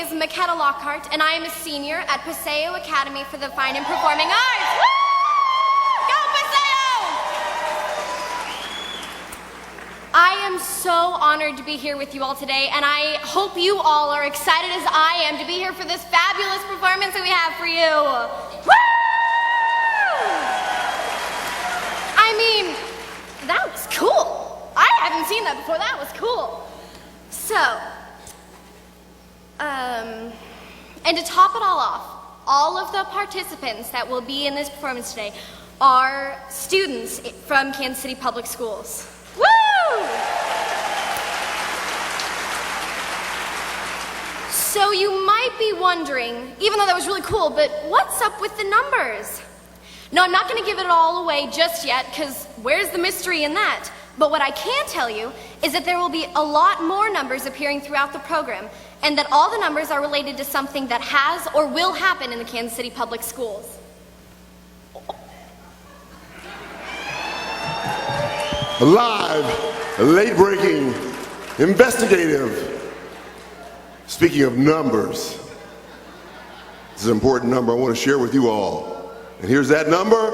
is Maketta Lockhart, and I am a senior at Paseo Academy for the Fine and Performing Arts. Woo! Go Paseo! I am so honored to be here with you all today, and I hope you all are excited as I am to be here for this fabulous performance that we have for you. Woo! I mean, that was cool. I haven't seen that before. That was cool. So, and to top it all off, all of the participants that will be in this performance today are students from Kansas City Public Schools. Woo! So you might be wondering, even though that was really cool, but what's up with the numbers? No, I'm not going to give it all away just yet, because where's the mystery in that? But what I can tell you is that there will be a lot more numbers appearing throughout the program, and that all the numbers are related to something that has or will happen in the Kansas City Public Schools. Live, late-breaking, investigative. Speaking of numbers, this is an important number I want to share with you all. And here's that number.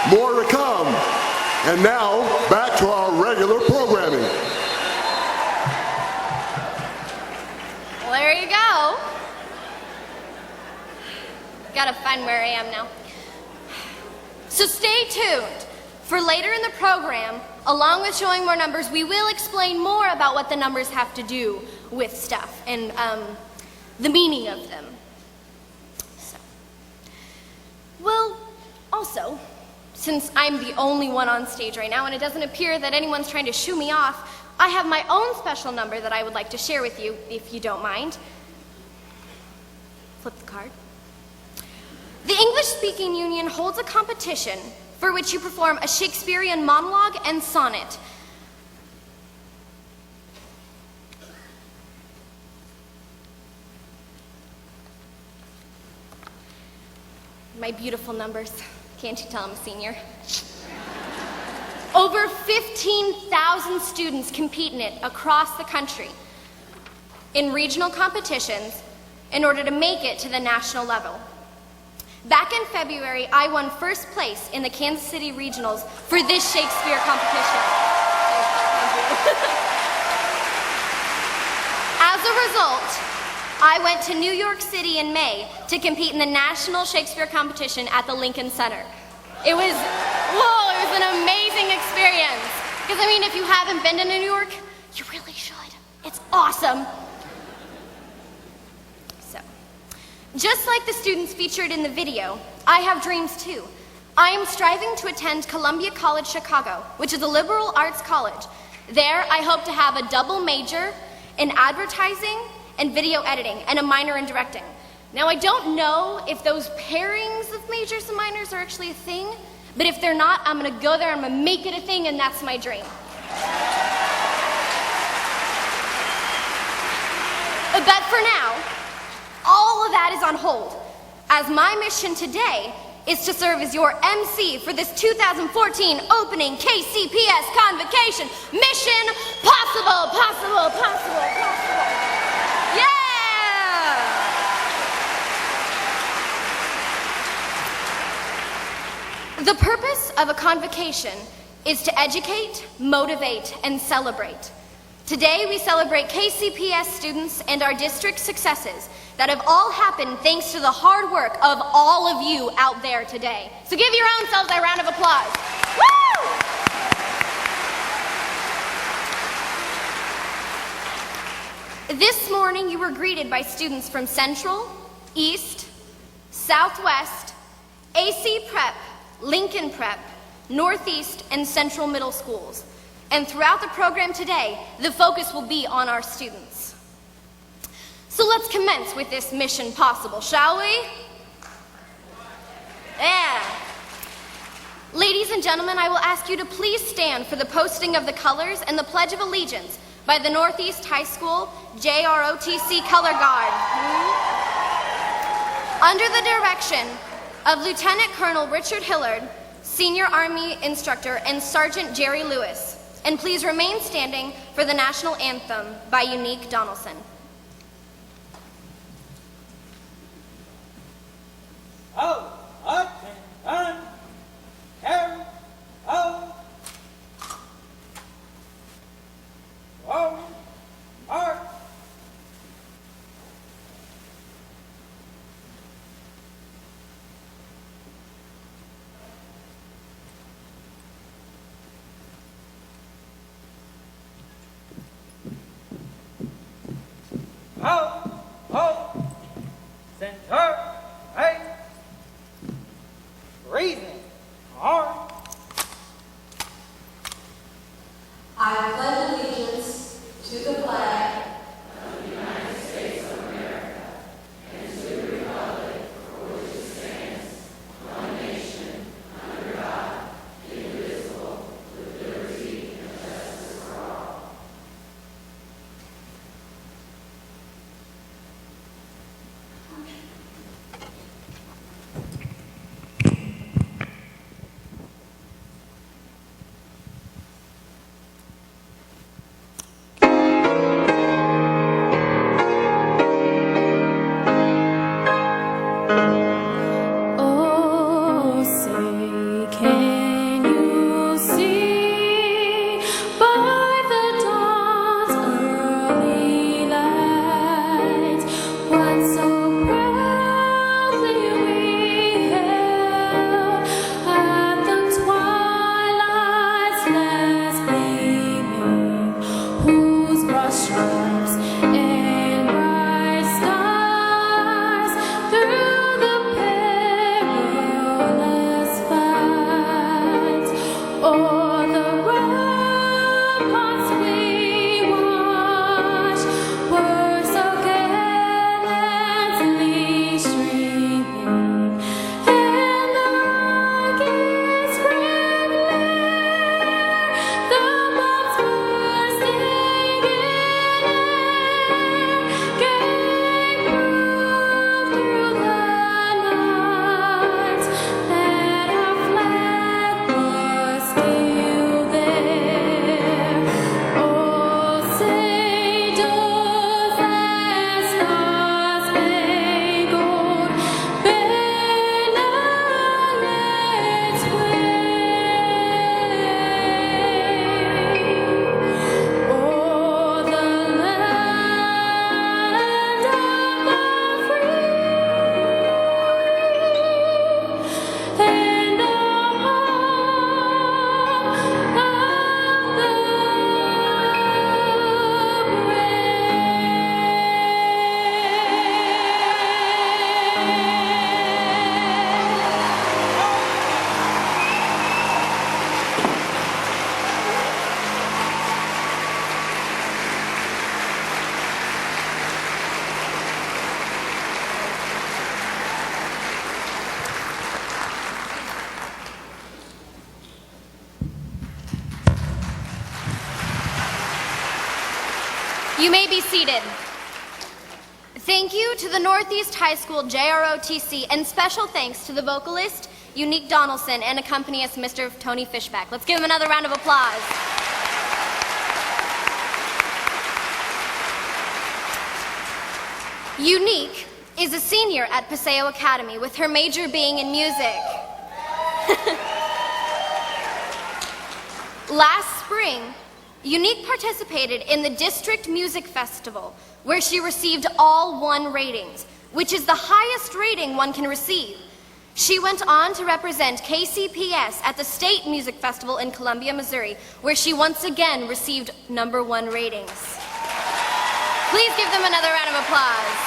More to come. And now, back to our regular programming. Well, there you go. Gotta find where I am now. So stay tuned. For later in the program, along with showing more numbers, we will explain more about what the numbers have to do with stuff and the meaning of them. So. Well, also, since I'm the only one on stage right now and it doesn't appear that anyone's trying to shoo me off, I have my own special number that I would like to share with you, if you don't mind. Flip the card. The English-Speaking Union holds a competition for which you perform a Shakespearean monologue and sonnet. My beautiful numbers. Can't you tell I'm a senior? Over 15,000 students compete in it across the country in regional competitions in order to make it to the national level. Back in February, I won first place in the Kansas City Regionals for this Shakespeare competition. As a result, I went to New York City in May to compete in the National Shakespeare Competition at the Lincoln Center. It was an amazing experience. Because, I mean, if you haven't been to New York, you really should. It's awesome. So, just like the students featured in the video, I have dreams too. I am striving to attend Columbia College Chicago, which is a liberal arts college. There, I hope to have a double major in advertising and video editing, and a minor in directing. Now, I don't know if those pairings of majors and minors are actually a thing, but if they're not, I'm gonna go there, I'm gonna make it a thing, and that's my dream. But for now, all of that is on hold, as my mission today is to serve as your MC for this 2014 opening KCPS Convocation. Mission possible, possible, possible, possible. Yeah! The purpose of a convocation is to educate, motivate, and celebrate. Today we celebrate KCPS students and our district successes that have all happened thanks to the hard work of all of you out there today. So give your own selves a round of applause. Woo! This morning you were greeted by students from Central, East, Southwest, AC Prep, Lincoln Prep, Northeast, and Central Middle Schools. And throughout the program today, the focus will be on our students. So let's commence with this mission possible, shall we? Yeah. Ladies and gentlemen, I will ask you to please stand for the posting of the colors and the Pledge of Allegiance by the Northeast High School JROTC Color Guard. Under the direction of Lieutenant Colonel Richard Hillard, Senior Army Instructor, and Sergeant Jerry Lewis. And please remain standing for the National Anthem by Unique Donaldson. Oh, up and on, carry, oh, oh, march. Oh, oh, center, hey. Reason. Arm. I pledge allegiance to the flag Oh, say, can you see by the dawn's early light what so proudly we hailed at the twilight's last gleaming, whose broad stripes and bright stars through the perilous fight o'er the ramparts we watched were so gallantly streaming, and the rockets red glare, the bombs bursting in air, gave proof through the night that our flag was still there. Oh, say does that star-spangled banner yet wave o'er the land of the free and the home of the You may be seated. Thank you to the Northeast High School JROTC, and special thanks to the vocalist, Unique Donaldson, and accompanist, Mr. Tony Fishback. Let's give him another round of applause. Unique is a senior at Paseo Academy, with her major being in music. Last spring, Unique participated in the District Music Festival, where she received all 1 ratings, which is the highest rating one can receive. She went on to represent KCPS at the State Music Festival in Columbia, Missouri, where she once again received #1 ratings. Please give them another round of applause.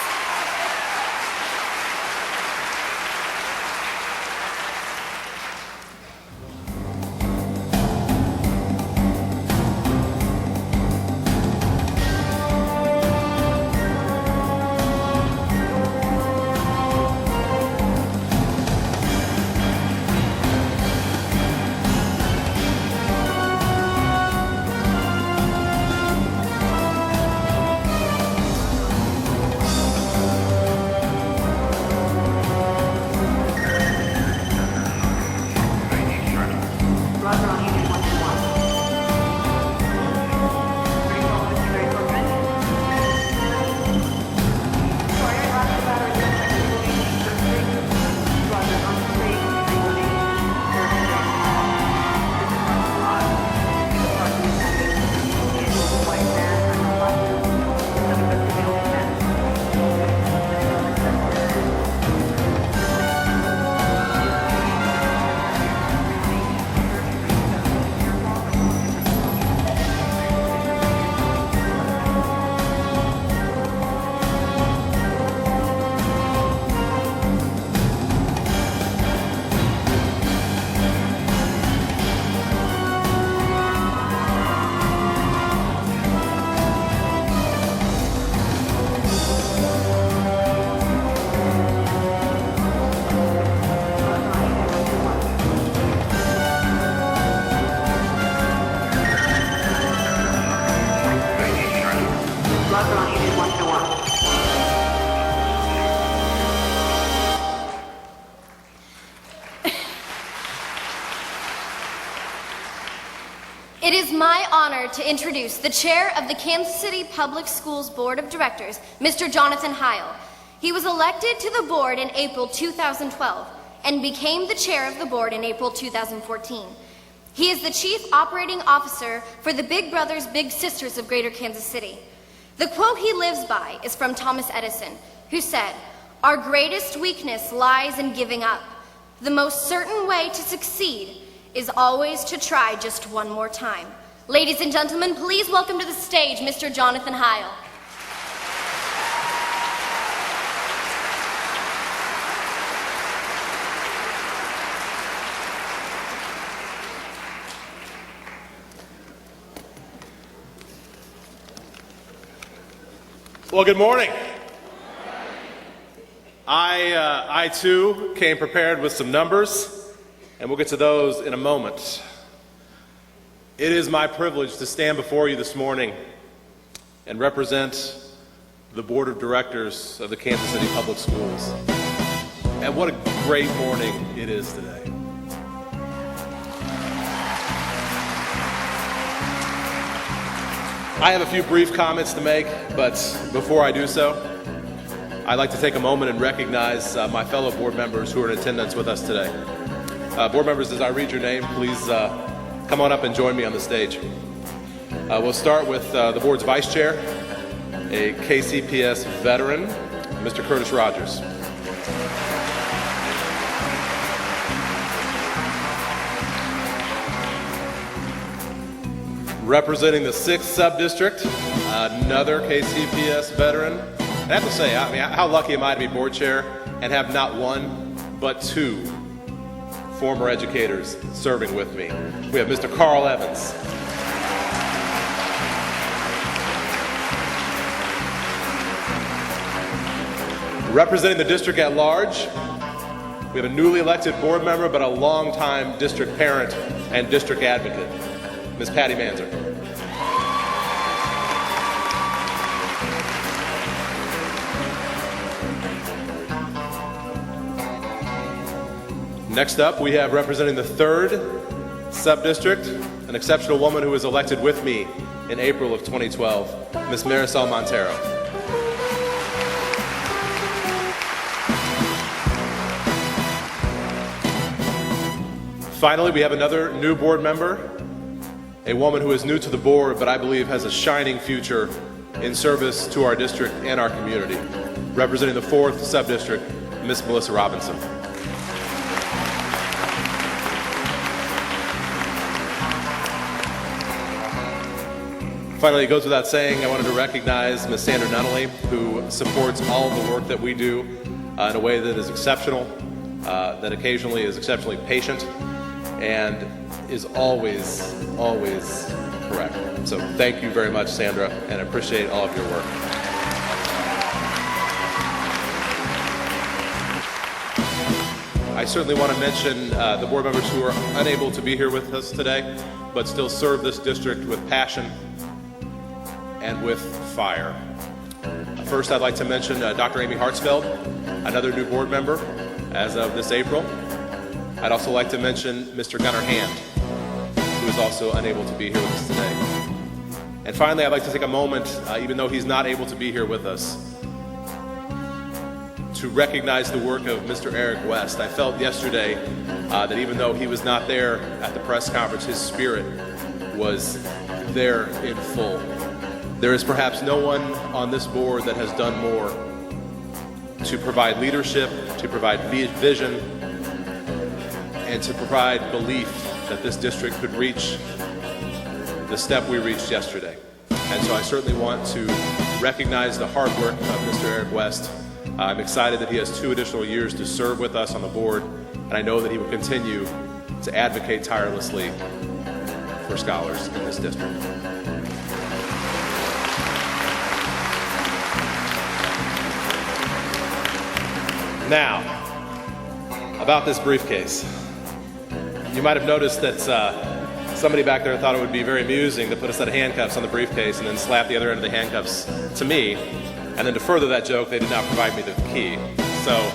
my honor to introduce the chair of the Kansas City Public Schools Board of Directors, Mr. Jonathan Heil. He was elected to the board in April 2012 and became the chair of the board in April 2014. He is the Chief Operating Officer for the Big Brothers Big Sisters of Greater Kansas City. The quote he lives by is from Thomas Edison, who said, "Our greatest weakness lies in giving up. The most certain way to succeed is always to try just one more time." Ladies and gentlemen, please welcome to the stage Mr. Jonathan Heil. Well, good morning. I too came prepared with some numbers, and we'll get to those in a moment. It is my privilege to stand before you this morning and represent the Board of Directors of the Kansas City Public Schools. And what a great morning it is today. I have a few brief comments to make, but before I do so, I'd like to take a moment and recognize my fellow board members who are in attendance with us today. Board members, as I read your name, please come on up and join me on the stage. We'll start with the board's vice chair, a KCPS veteran, Mr. Curtis Rogers. Representing the 6th sub-district, another KCPS veteran. I have to say, how lucky am I to be board chair and have not one, but 2 former educators serving with me. We have Mr. Carl Evans. Representing the district at large, we have a newly elected board member, but a longtime district parent and district advocate, Ms. Patty Manzer. Next up, we have representing the 3rd sub-district, an exceptional woman who was elected with me in April of 2012, Ms. Marisol Montero. Finally, we have another new board member, a woman who is new to the board, but I believe has a shining future in service to our district and our community. Representing the 4th sub-district, Ms. Melissa Robinson. Finally, it goes without saying, I wanted to recognize Ms. Sandra Nunnally, who supports all of the work that we do in a way that is exceptional, that occasionally is exceptionally patient, and is always correct. So thank you very much, Sandra, and I appreciate all of your work. I certainly want to mention the board members who are unable to be here with us today, but still serve this district with passion and with fire. First, I'd like to mention Dr. Amy Hartsfeld, another new board member as of this April. I'd also like to mention Mr. Gunnar Hand, who is also unable to be here with us today. And finally, I'd like to take a moment, even though he's not able to be here with us, to recognize the work of Mr. Eric West. I felt yesterday that even though he was not there at the press conference, his spirit was there in full. There is perhaps no one on this board that has done more to provide leadership, to provide vision, and to provide belief that this district could reach the step we reached yesterday. And so I certainly want to recognize the hard work of Mr. Eric West. I'm excited that he has 2 additional years to serve with us on the board, and I know that he will continue to advocate tirelessly for scholars in this district. Now, about this briefcase. You might have noticed that somebody back there thought it would be very amusing to put a set of handcuffs on the briefcase and then slap the other end of the handcuffs to me. And then to further that joke, they did not provide me the key. So,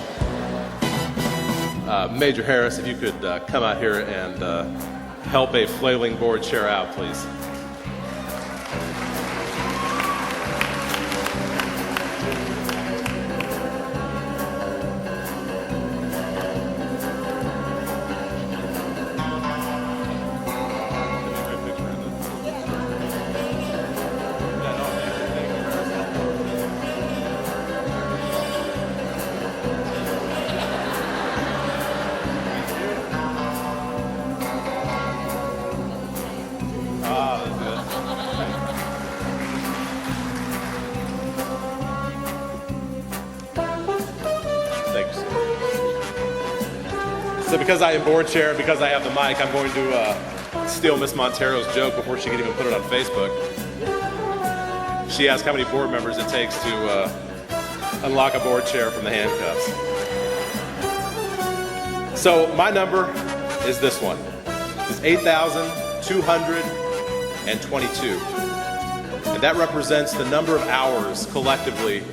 Major Harris, if you could come out here and help a flailing board chair out, please. Thanks. So because I am board chair and because I have the mic, I'm going to steal Miss Montero's joke before she can even put it on Facebook. She asked how many board members it takes to unlock a board chair from the handcuffs. So my number is this one. It's 8,222. And that represents the number of hours collectively,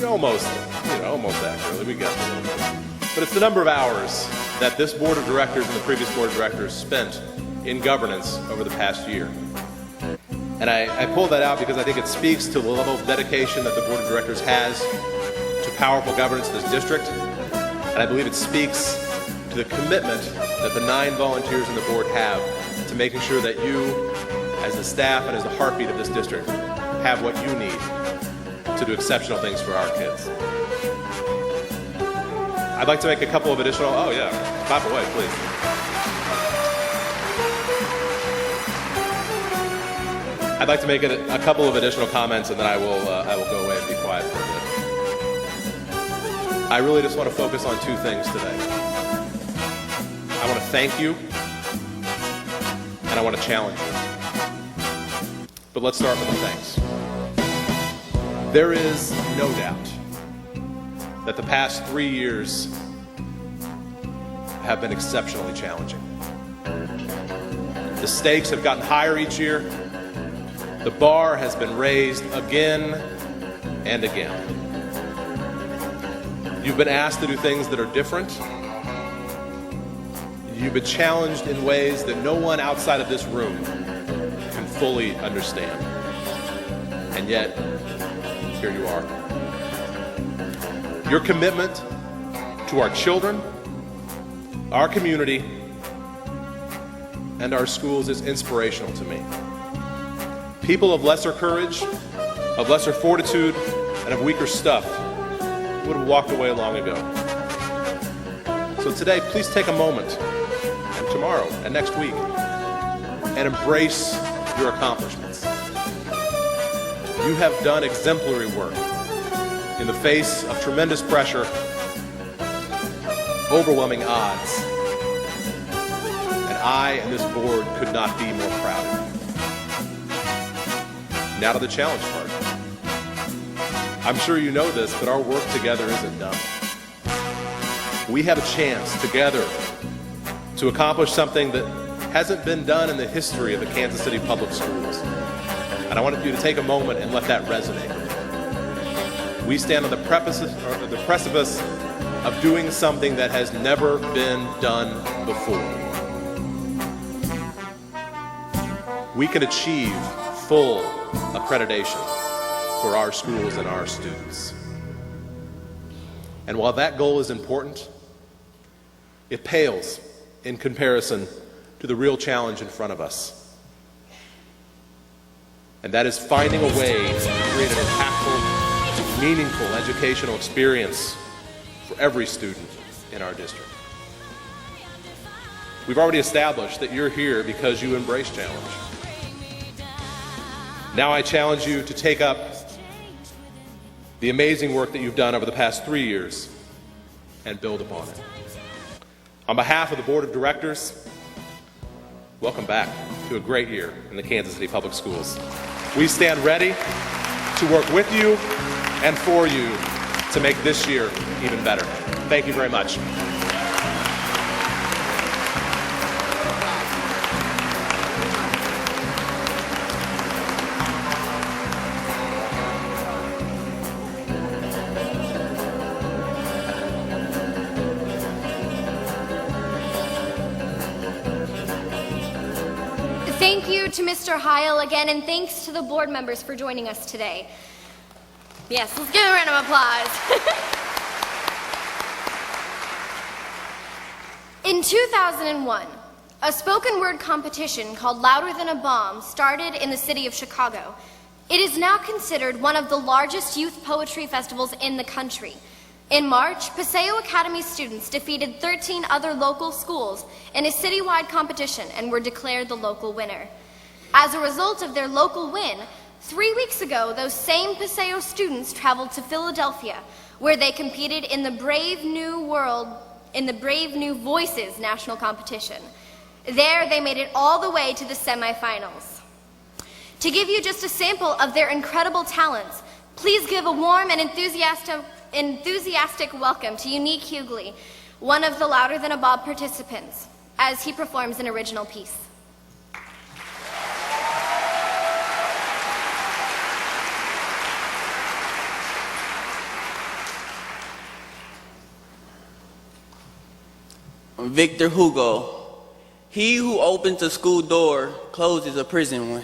almost accurately, we guessed a little bit. But it's the number of hours that this board of directors and the previous board of directors spent in governance over the past year. And I pull that out because I think it speaks to the level of dedication that the board of directors has to powerful governance of this district. And I believe it speaks to the commitment that the 9 volunteers on the board have to making sure that you, as the staff and as the heartbeat of this district, have what you need to do exceptional things for our kids. I'd like to make a couple of additional, clap away, please. I'd like to make a couple of additional comments and then I will go away and be quiet for a bit. I really just want to focus on 2 things today. I want to thank you and I want to challenge you. But let's start with the thanks. There is no doubt that the past 3 years have been exceptionally challenging. The stakes have gotten higher each year. The bar has been raised again and again. You've been asked to do things that are different. You've been challenged in ways that no one outside of this room can fully understand. And yet, here you are. Your commitment to our children, our community, and our schools is inspirational to me. People of lesser courage, of lesser fortitude, and of weaker stuff would have walked away long ago. So today, please take a moment, and tomorrow, and next week, and embrace your accomplishments. You have done exemplary work in the face of tremendous pressure, overwhelming odds, and I and this board could not be more proud of you. Now to the challenge part. I'm sure you know this, but our work together isn't done. We have a chance together to accomplish something that hasn't been done in the history of the Kansas City Public Schools. And I wanted you to take a moment and let that resonate. We stand on the precipice of doing something that has never been done before. We can achieve full accreditation for our schools and our students. And while that goal is important, it pales in comparison to the real challenge in front of us. And that is finding a way to create an impactful, meaningful educational experience for every student in our district. We've already established that you're here because you embrace challenge. Now I challenge you to take up the amazing work that you've done over the past 3 years and build upon it. On behalf of the Board of Directors, welcome back to a great year in the Kansas City Public Schools. We stand ready to work with you and for you to make this year even better. Thank you very much. Thank you to Mr. Heil again, and thanks to the board members for joining us today. Yes, let's give a round of applause. In 2001, a spoken word competition called Louder Than a Bomb started in the city of Chicago. It is now considered one of the largest youth poetry festivals in the country. In March, Paseo Academy students defeated 13 other local schools in a citywide competition and were declared the local winner. As a result of their local win, 3 weeks ago, those same Paseo students traveled to Philadelphia, where they competed in the Brave New Voices national competition. There, they made it all the way to the semifinals. To give you just a sample of their incredible talents, please give a warm and enthusiastic welcome to Unique Hughley, one of the Louder Than a Bob participants, as he performs an original piece. Victor Hugo. He who opens a school door closes a prison one.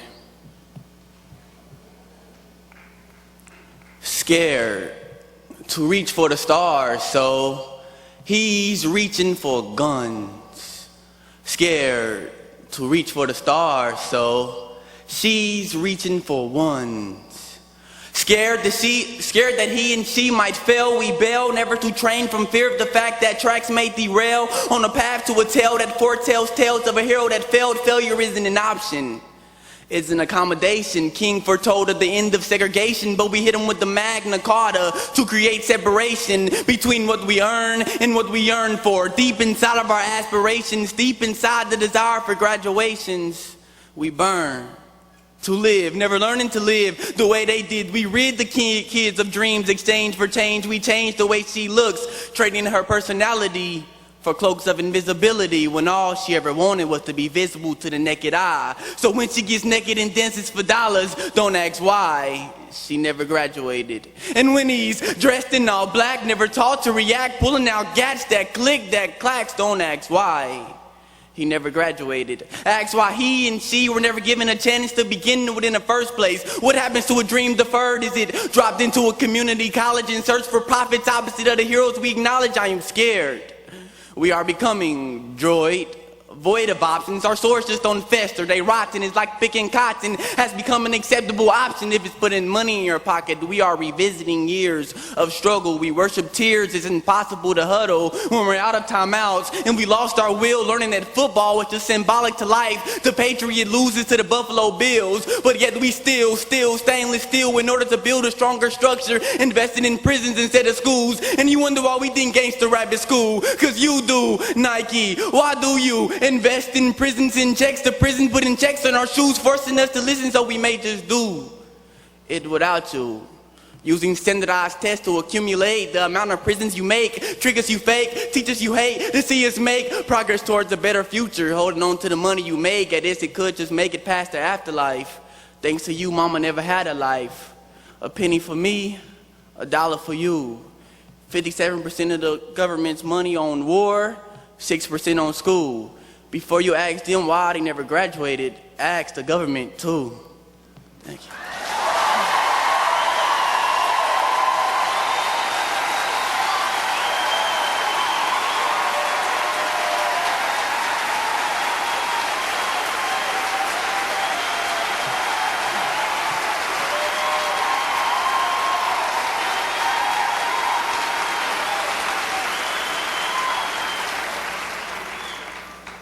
Scared to reach for the stars, so he's reaching for guns. Scared to reach for the stars, so she's reaching for ones. Scared that he and she might fail, we bail, never to train from fear of the fact that tracks may derail on a path to a tale that foretells tales of a hero that failed. Failure isn't an option, it's an accommodation. King foretold of the end of segregation, but we hit him with the Magna Carta to create separation between what we earn and what we yearn for. Deep inside of our aspirations, deep inside the desire for graduations, we burn to live, never learning to live the way they did. We rid the kids of dreams, exchange for change. We changed the way she looks, trading her personality for cloaks of invisibility, when all she ever wanted was to be visible to the naked eye. So when she gets naked and dances for dollars, don't ask why. She never graduated. And when he's dressed in all black, never taught to react, pulling out gats that click, that clacks, don't ask why. He never graduated. Ask why he and she were never given a chance to begin with in the first place. What happens to a dream deferred? Is it dropped into a community college in search for profits opposite of the heroes we acknowledge? I am scared. We are becoming void of options. Our swords just don't fester, they rot, and it's like picking cotton has become an acceptable option if it's putting money in your pocket. We are revisiting years of struggle. We worship tears. It's impossible to huddle when we're out of timeouts, and we lost our will, learning that football was just symbolic to life. The Patriot loses to the Buffalo Bills, but yet we still stainless steel in order to build a stronger structure, investing in prisons instead of schools. And you wonder why we think gangster rap is cool, cause you do. Nike, why do you invest in prisons, in checks to prison, putting checks on our shoes, forcing us to listen so we may just do it without you? Using standardized tests to accumulate the amount of prisons you make, triggers you fake, teachers you hate, to see us make progress towards a better future, holding on to the money you make. At this, it could just make it past the afterlife. Thanks to you, mama never had a life. A penny for me, $1 for you. 57% of the government's money on war, 6% on school. Before you ask them why they never graduated, ask the government too. Thank you.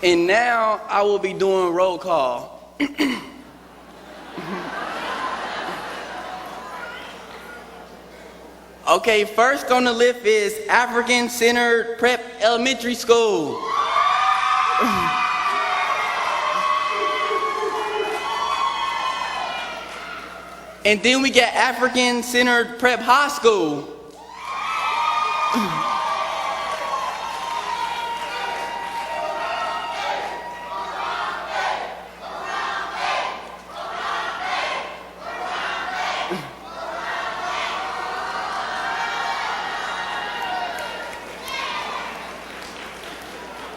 And now I will be doing roll call. Okay, first on the list is African Center Prep Elementary School. And then we got African Centered Prep High School.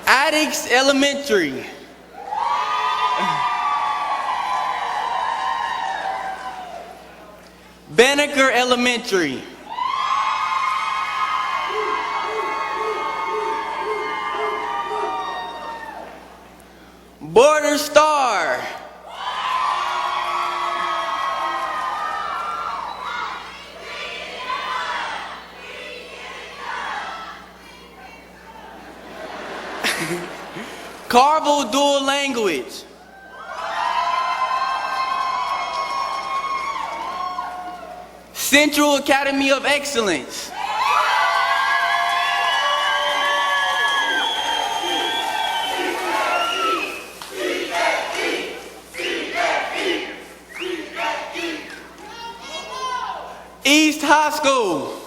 Addicts Elementary. Banneker Elementary. Border Star. Carvel Dual Language. Central Academy of Excellence. East High School.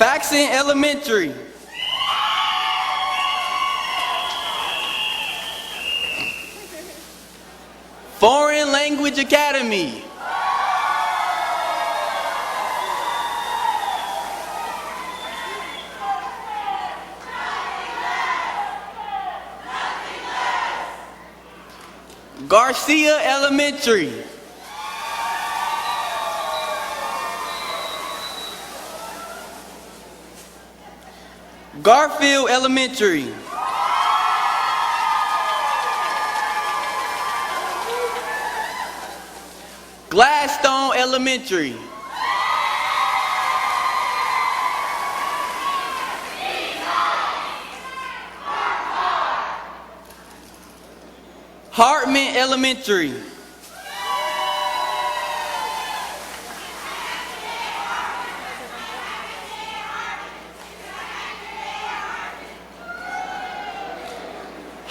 Faxon Elementary. Foreign Language Academy. Garcia Elementary. Garfield Elementary. Gladstone Elementary. Hartman Elementary.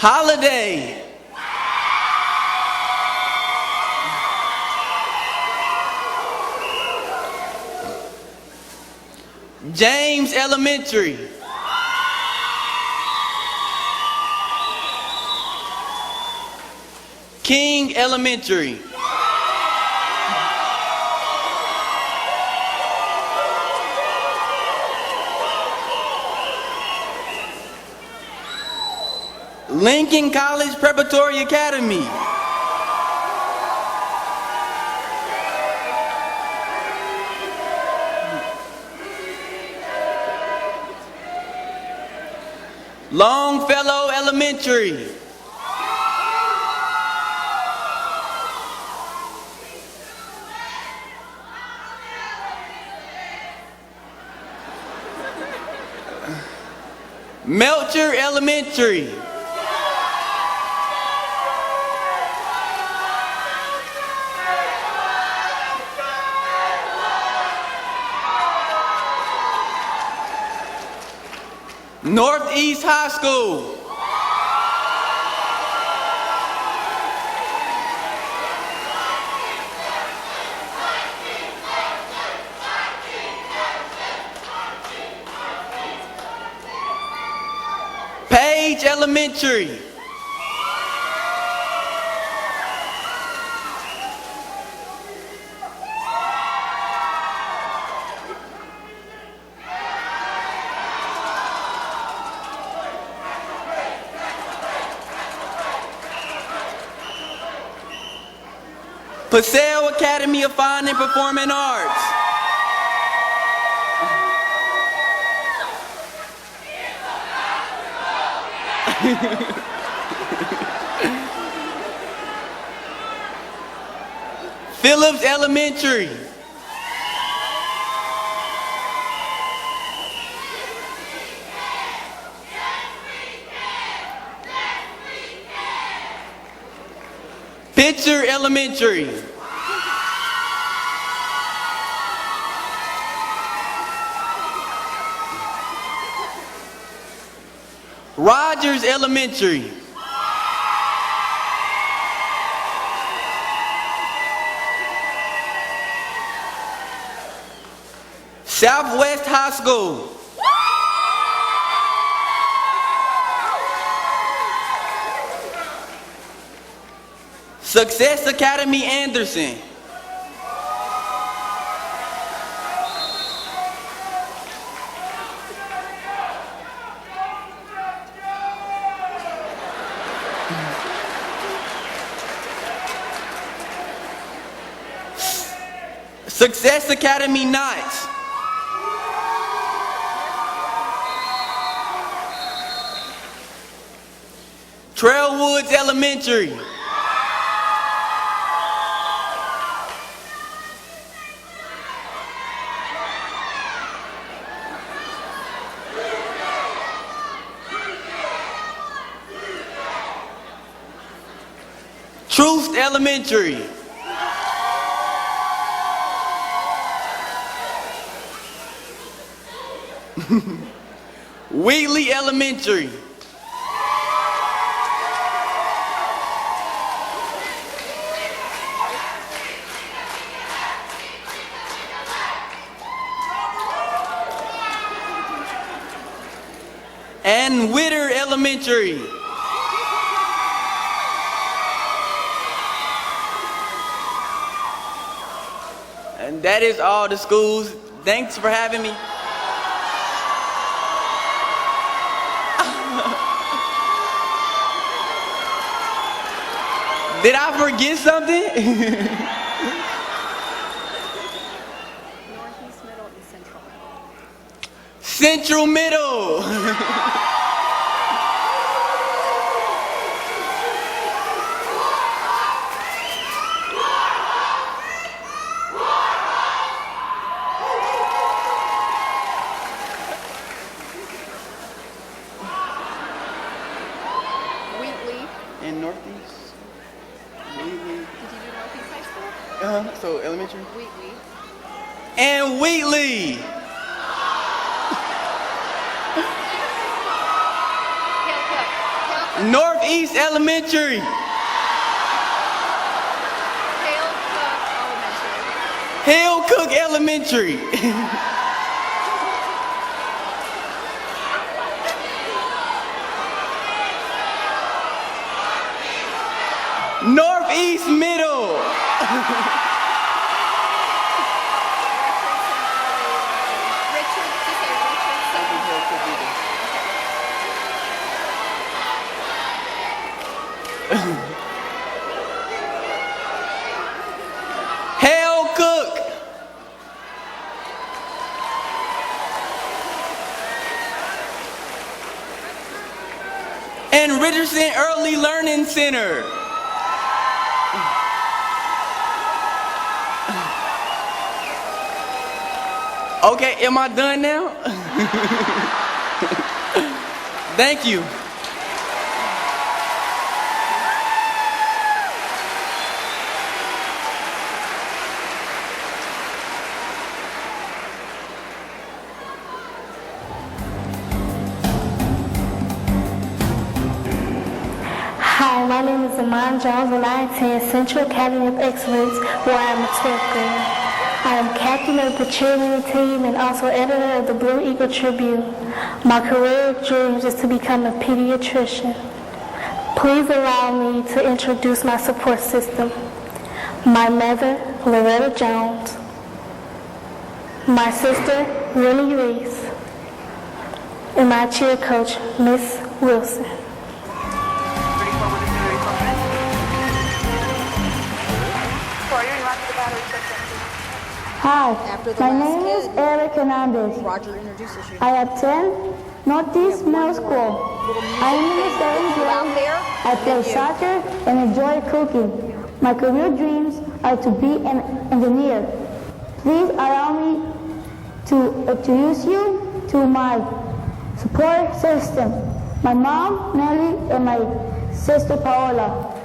Holiday. James Elementary. King Elementary. Lincoln College Preparatory Academy. Longfellow Elementary. Melcher Elementary. Northeast High School. Page Elementary. Purcell Academy of Fine and Performing Arts. Phillips Elementary. Pitcher Elementary. Rogers Elementary. Southwest High School. Success Academy Anderson. Success Academy Knots. Trailwoods Elementary. Truth Elementary. Wheatley Elementary. And Witter Elementary. And that is all the schools. Thanks for having me. Did I forget something? Northeast, Middle, and Central. Central Middle. Wheatley. And Northeast. Wheatley. Did you do Northeast High School? So elementary. Wheatley. And Wheatley. Hale Cook. Northeast Elementary. Hale Cook Elementary. Hale Cook Elementary. Northeast Middle. Richard, did you say Hale Cook. And Richardson Early Learning Center. Okay, am I done now? Thank you. Hi, my name is Amon Jones and I attend Central Academy of Excellence where I am a 12th grader. I am captain of the cheerleading team and also editor of the Blue Eagle Tribune. My career dreams is to become a pediatrician. Please allow me to introduce my support system. My mother, Loretta Jones. My sister, Rennie Reese. And my cheer coach, Miss Wilson. Hi, my name is Eric Hernandez. Roger introduces you. I attend Northeast Middle School. I am in the 7th grade. I play soccer and enjoy cooking. My career dreams are to be an engineer. Please allow me to introduce you to my support system. My mom, Nellie, and my sister, Paola.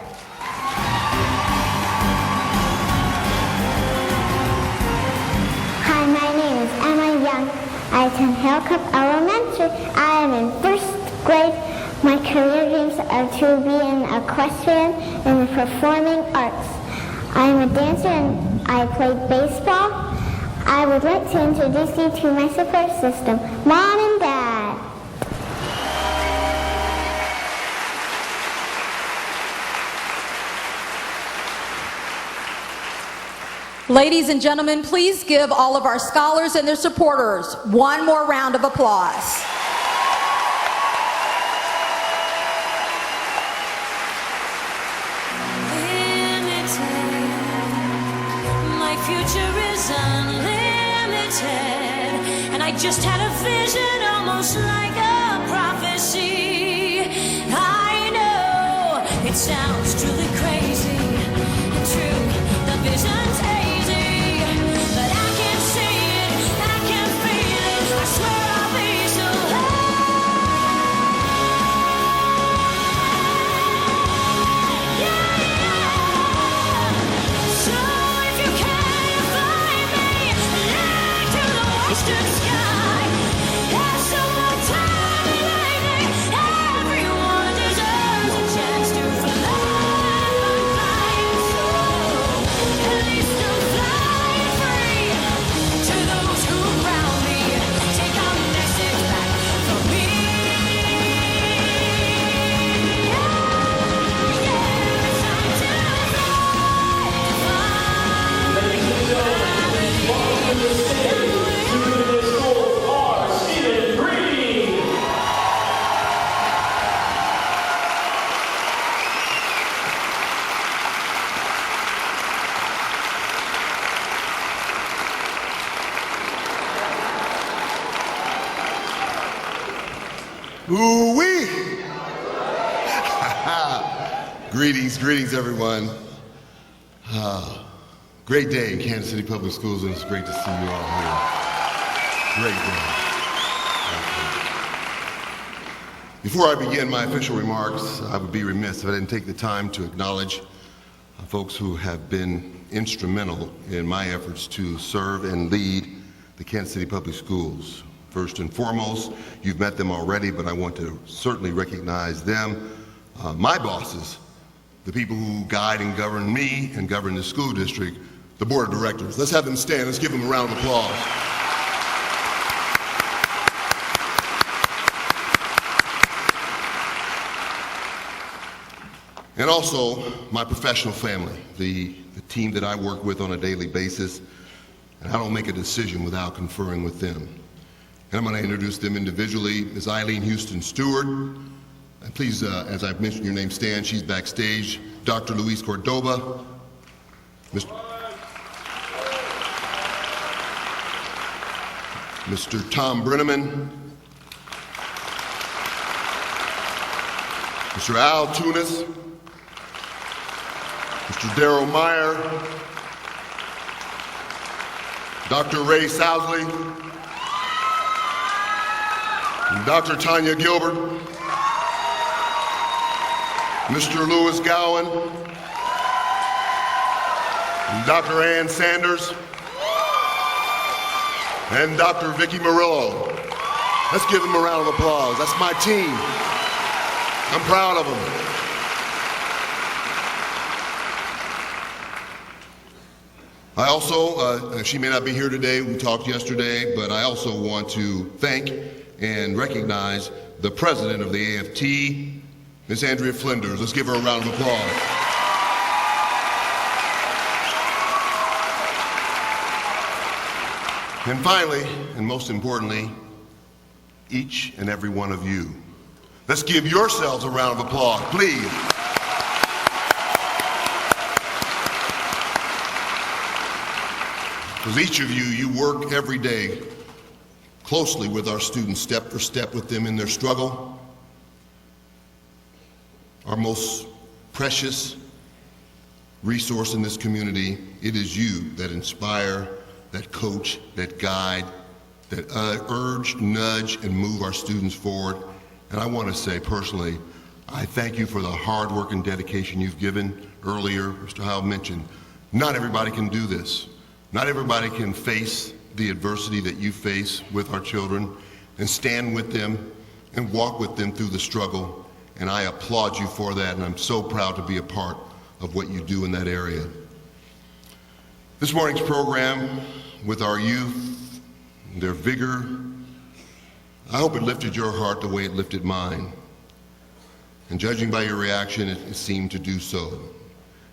Hi, my name is Emma Young. I attend Hillcup Elementary. I am in 1st grade. My career dreams are to be an equestrian in the performing arts. I am a dancer and I play baseball. I would like to introduce you to my support system, Mom and Dad. Ladies and gentlemen, please give all of our scholars and their supporters one more round of applause. My future is unlimited, and I just had a vision almost like a prophecy. I know it sounds truly crazy and true, the vision's hazy, but I can see it, I can feel it, I swear I'll be so western sky. Have some more time, baby. Everyone deserves a chance to fly so at least I'm flying free. To those who ground me, take a message back from me. Yeah, it's time to fly. Ladies and gentlemen, welcome to the stage. Ooh-wee! Greetings, everyone. Great day in Kansas City Public Schools, and it's great to see you all here. Great day. Before I begin my official remarks, I would be remiss if I didn't take the time to acknowledge folks who have been instrumental in my efforts to serve and lead the Kansas City Public Schools. First and foremost, you've met them already, but I want to certainly recognize them, my bosses, the people who guide and govern me and govern the school district, the board of directors. Let's have them stand. Let's give them a round of applause. And also my professional family, the team that I work with on a daily basis, and I don't make a decision without conferring with them. And I'm going to introduce them individually. Ms. Eileen Houston Stewart. And please, as I've mentioned your name, stand. She's backstage. Dr. Luis Cordoba. Mr. Tom Brenneman. Mr. Al Tunis. Mr. Darrell Meyer. Dr. Ray Sousley. Dr. Tanya Gilbert, Mr. Lewis Gowan, Dr. Ann Sanders, and Dr. Vicki Murillo. Let's give them a round of applause. That's my team. I'm proud of them. I also, she may not be here today, we talked yesterday, but I also want to thank and recognize the president of the AFT, Ms. Andrea Flinders. Let's give her a round of applause. And finally, and most importantly, each and every one of you. Let's give yourselves a round of applause, please. Because each of you work every day closely with our students, step for step with them in their struggle. Our most precious resource in this community, it is you that inspire, that coach, that guide, that urge, nudge, and move our students forward. And I want to say personally, I thank you for the hard work and dedication you've given. Earlier, Mr. Howell mentioned, not everybody can do this. Not everybody can face the adversity that you face with our children and stand with them and walk with them through the struggle. And I applaud you for that, and I'm so proud to be a part of what you do in that area. This morning's program with our youth, their vigor, I hope it lifted your heart the way it lifted mine. And judging by your reaction, it seemed to do so.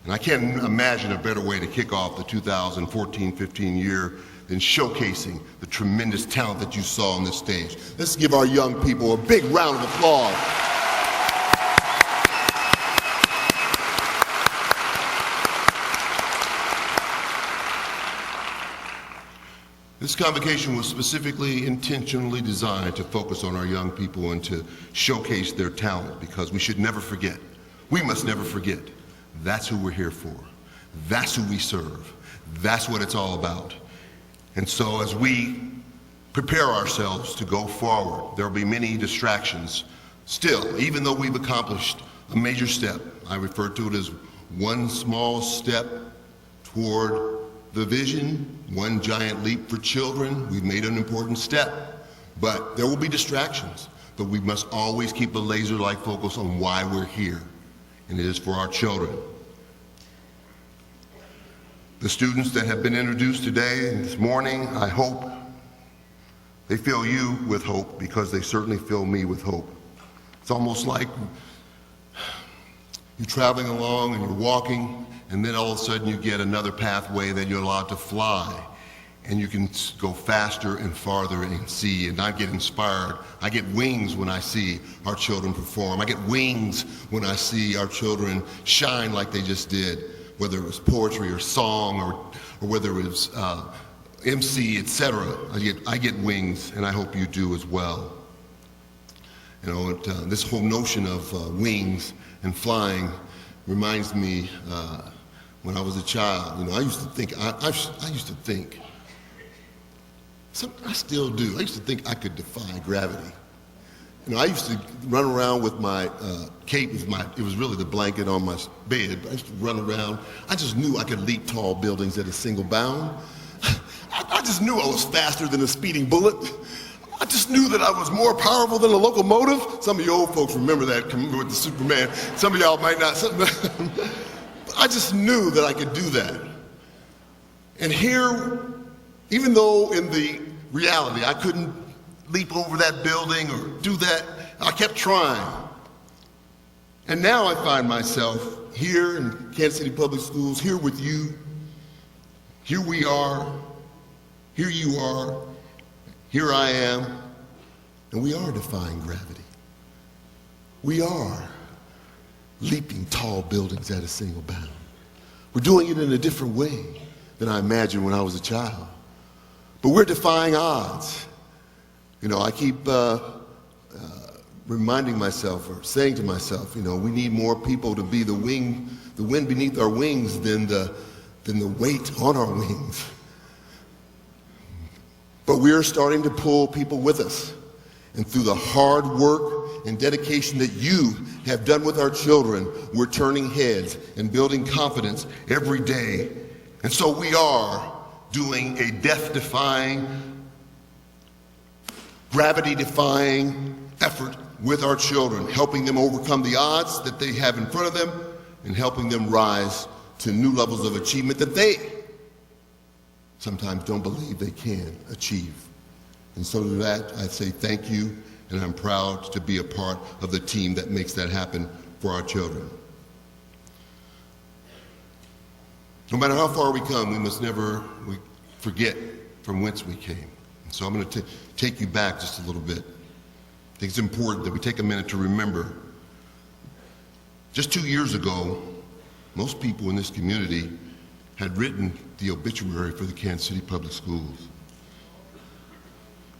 And I can't imagine a better way to kick off the 2014-15 year than showcasing the tremendous talent that you saw on this stage. Let's give our young people a big round of applause. This convocation was specifically, intentionally designed to focus on our young people and to showcase their talent, because we should never forget. We must never forget. That's who we're here for. That's who we serve. That's what it's all about. And so as we prepare ourselves to go forward, there will be many distractions. Still, even though we've accomplished a major step, I refer to it as one small step toward the vision, one giant leap for children. We've made an important step, but there will be distractions. But we must always keep a laser-like focus on why we're here, and it is for our children. The students that have been introduced today and this morning, I hope they fill you with hope, because they certainly fill me with hope. It's almost like you're traveling along and you're walking, and then all of a sudden you get another pathway that you're allowed to fly, and you can go faster and farther and see. And I get inspired. I get wings when I see our children perform. I get wings when I see our children shine like they just did, whether it was poetry or song or whether it was MC, etc. I get wings, and I hope you do as well. You know, this whole notion of wings and flying reminds me when I was a child. You know, I used to think, I still do. I used to think I could defy gravity. You know, I used to run around with my cape, it was really the blanket on my bed. I used to run around. I just knew I could leap tall buildings at a single bound. I just knew I was faster than a speeding bullet. I just knew that I was more powerful than a locomotive. Some of you old folks remember that with the Superman. Some of y'all might not. But I just knew that I could do that. And here, even though in the reality I couldn't leap over that building or do that, I kept trying. And now I find myself here in Kansas City Public Schools, here with you. Here we are. Here you are. Here I am. And we are defying gravity. We are leaping tall buildings at a single bound. We're doing it in a different way than I imagined when I was a child. But we're defying odds. You know, I keep reminding myself or saying to myself, you know, we need more people to be the wind beneath our wings than the weight on our wings. But we're starting to pull people with us. And through the hard work and dedication that you have done with our children, we're turning heads and building confidence every day. And so we are doing a death-defying, gravity-defying effort with our children, helping them overcome the odds that they have in front of them and helping them rise to new levels of achievement that they sometimes don't believe they can achieve. And so to that, I say thank you, and I'm proud to be a part of the team that makes that happen for our children. No matter how far we come, we must never forget from whence we came. And so I'm going to take you back just a little bit. I think it's important that we take a minute to remember. Just 2 years ago, most people in this community had written the obituary for the Kansas City Public Schools.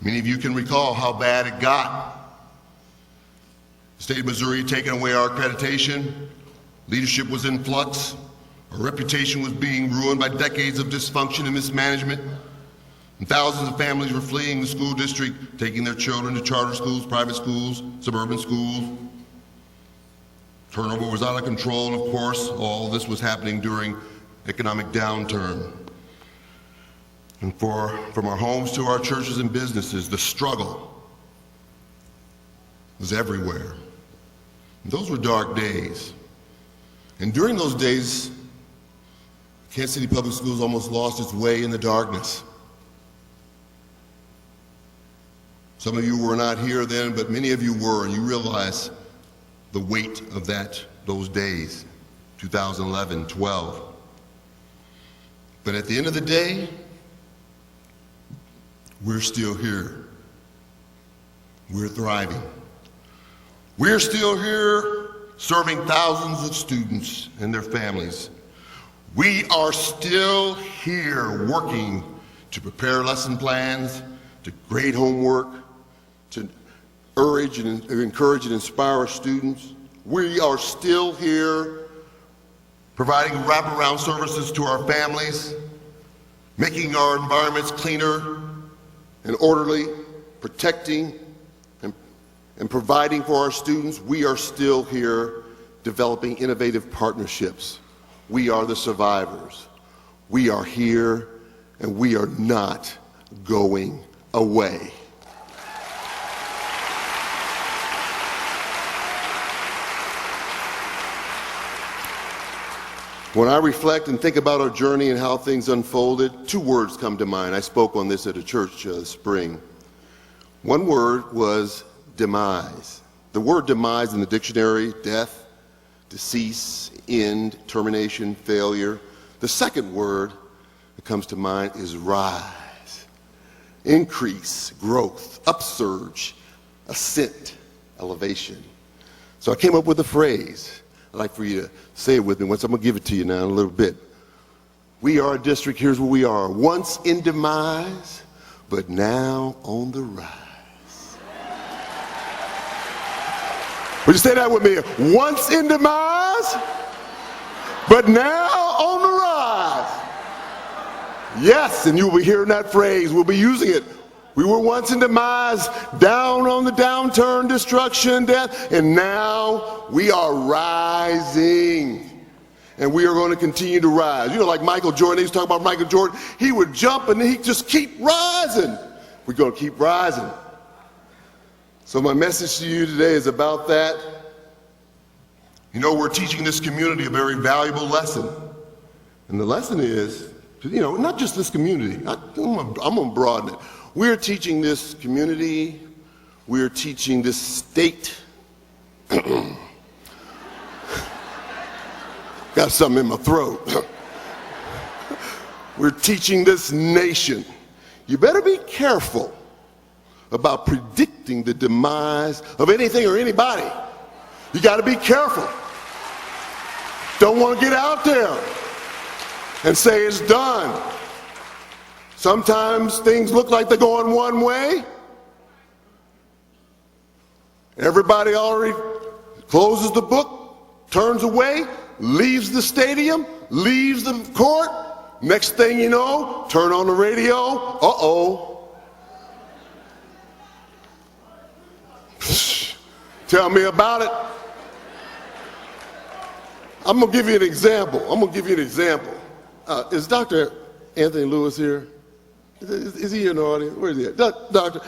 Many of you can recall how bad it got. The state of Missouri had taken away our accreditation. Leadership was in flux. Our reputation was being ruined by decades of dysfunction and mismanagement. And thousands of families were fleeing the school district, taking their children to charter schools, private schools, suburban schools. Turnover was out of control, and of course, all this was happening during economic downturn. And from our homes to our churches and businesses, the struggle was everywhere. And those were dark days. And during those days, Kansas City Public Schools almost lost its way in the darkness. Some of you were not here then, but many of you were, and you realize the weight of those days. 2011, 12. But at the end of the day, we're still here. We're thriving. We're still here serving thousands of students and their families. We are still here working to prepare lesson plans, to grade homework, to encourage and inspire our students. We are still here providing wraparound services to our families, making our environments cleaner and orderly, protecting and providing for our students. We are still here developing innovative partnerships. We are the survivors. We are here and we are not going away. When I reflect and think about our journey and how things unfolded, two words come to mind. I spoke on this at a church this spring. One word was demise. The word demise in the dictionary, death, decease, end, termination, failure. The second word that comes to mind is rise, increase, growth, upsurge, ascent, elevation. So I came up with a phrase. I'd like for you to say it with me once. I'm going to give it to you now in a little bit. We are a district, here's what we are. Once in demise, but now on the rise. Would you say that with me? Once in demise, but now on the rise. Yes, and you'll be hearing that phrase. We'll be using it. We were once in demise, down on the downturn, destruction, death, and now we are rising. And we are going to continue to rise. You know, like Michael Jordan, they used to talk about Michael Jordan. He would jump and he'd just keep rising. We're going to keep rising. So my message to you today is about that. You know, we're teaching this community a very valuable lesson. And the lesson is, you know, not just this community. I'm going to broaden it. We're teaching this community, we're teaching this state. Got something in my throat. We're teaching this nation. You better be careful about predicting the demise of anything or anybody. You got to be careful. Don't want to get out there and say it's done. Sometimes things look like they're going one way. Everybody already closes the book, turns away, leaves the stadium, leaves the court. Next thing you know, turn on the radio. Uh-oh. Tell me about it. I'm going to give you an example. Is Dr. Anthony Lewis here? Is he in the audience? Where is he at? Doctor,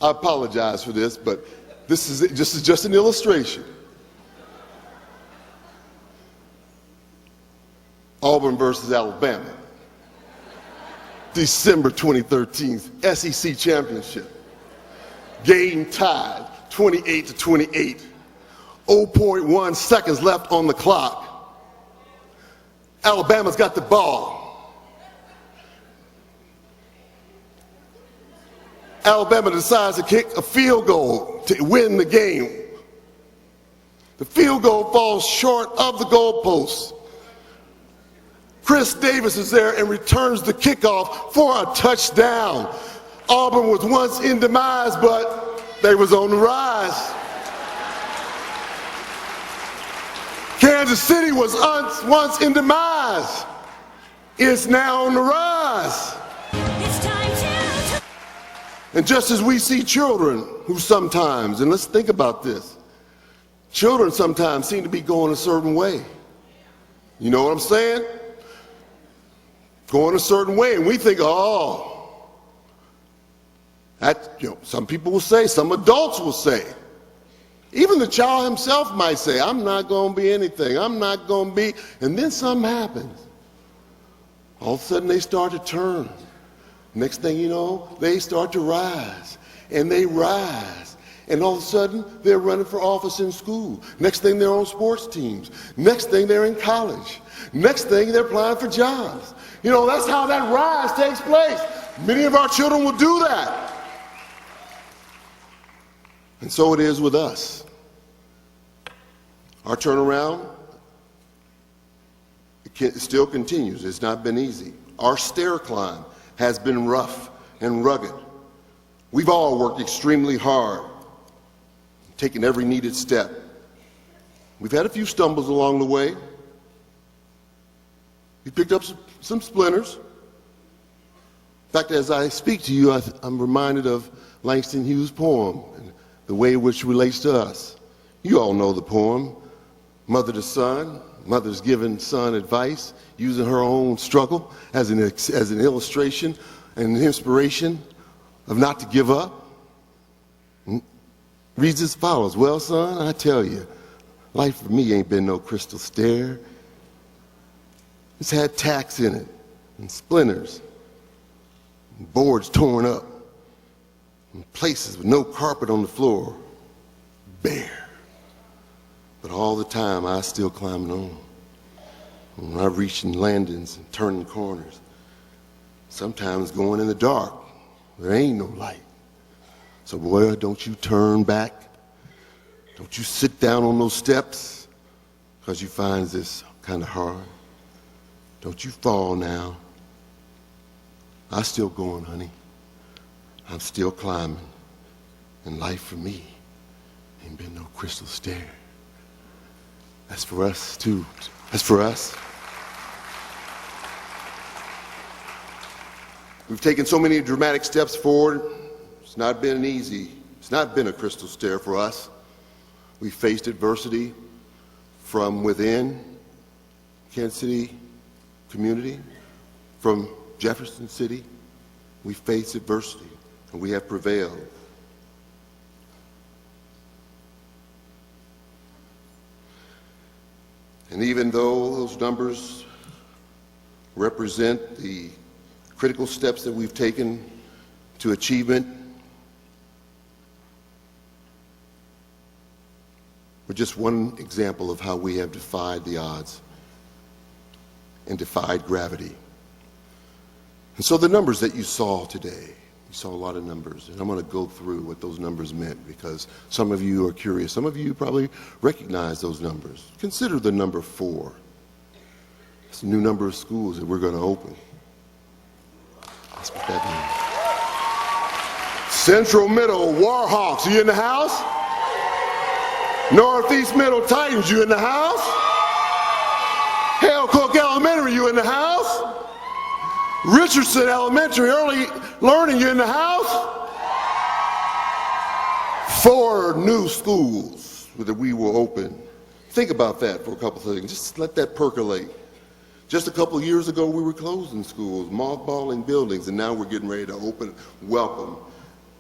I apologize for this, but this is just an illustration. Auburn versus Alabama. December 2013, SEC championship. Game tied, 28-28. 0.1 seconds left on the clock. Alabama's got the ball. Alabama decides to kick a field goal to win the game. The field goal falls short of the goalpost. Chris Davis is there and returns the kickoff for a touchdown. Auburn was once in demise, but they was on the rise. Kansas City was once in demise. It's now on the rise. And just as we see children who sometimes, and let's think about this, children sometimes seem to be going a certain way. You know what I'm saying? Going a certain way, and we think, oh, that, you know, some people will say, some adults will say, even the child himself might say, I'm not going to be anything, I'm not going to be, and then something happens. All of a sudden they start to turn. Next thing you know, they start to rise, and they rise, And all of a sudden, they're running for office in school. Next thing, they're on sports teams. Next thing, they're in college. Next thing, they're applying for jobs. You know, that's how that rise takes place. Many of our children will do that. And so it is with us. Our turnaround, it still continues. It's not been easy. Our stair climb has been rough and rugged. We've all worked extremely hard, taken every needed step. We've had a few stumbles along the way. We picked up some splinters. In fact, as I speak to you, I'm reminded of Langston Hughes' poem and the way in which it relates to us. You all know the poem, Mother to Son. Mother's giving son advice, using her own struggle as an illustration and an inspiration of not to give up. Reads as follows: well, son, I tell you, life for me ain't been no crystal stair. It's had tacks in it, and splinters, and boards torn up, and places with no carpet on the floor, bare. But all the time, I still climbing on. When I'm reaching landings and turning corners, sometimes going in the dark, there ain't no light. So boy, don't you turn back. Don't you sit down on those steps because you find this kind of hard. Don't you fall now. I'm still going, honey. I'm still climbing. And life for me ain't been no crystal stair. That's for us too. That's for us. We've taken so many dramatic steps forward. It's not been easy. It's not been a crystal stair for us. We faced adversity from within Kansas City community, from Jefferson City. We faced adversity, and we have prevailed. And even though those numbers represent the critical steps that we've taken to achievement, we're just one example of how we have defied the odds and defied gravity. And so the numbers that you saw today, you saw a lot of numbers, and I'm going to go through what those numbers meant because some of you are curious. Some of you probably recognize those numbers. Consider the number 4. It's a new number of schools that we're going to open. That's what that means. Central Middle Warhawks, you in the house? Northeast Middle Titans, you in the house? Hale Cook Elementary, you in the house? Richardson Elementary Early Learning, you in the house? 4 new schools that we will open. Think about that for a couple of seconds. Just let that percolate. Just a couple of years ago, we were closing schools, mothballing buildings, and now we're getting ready to open, welcome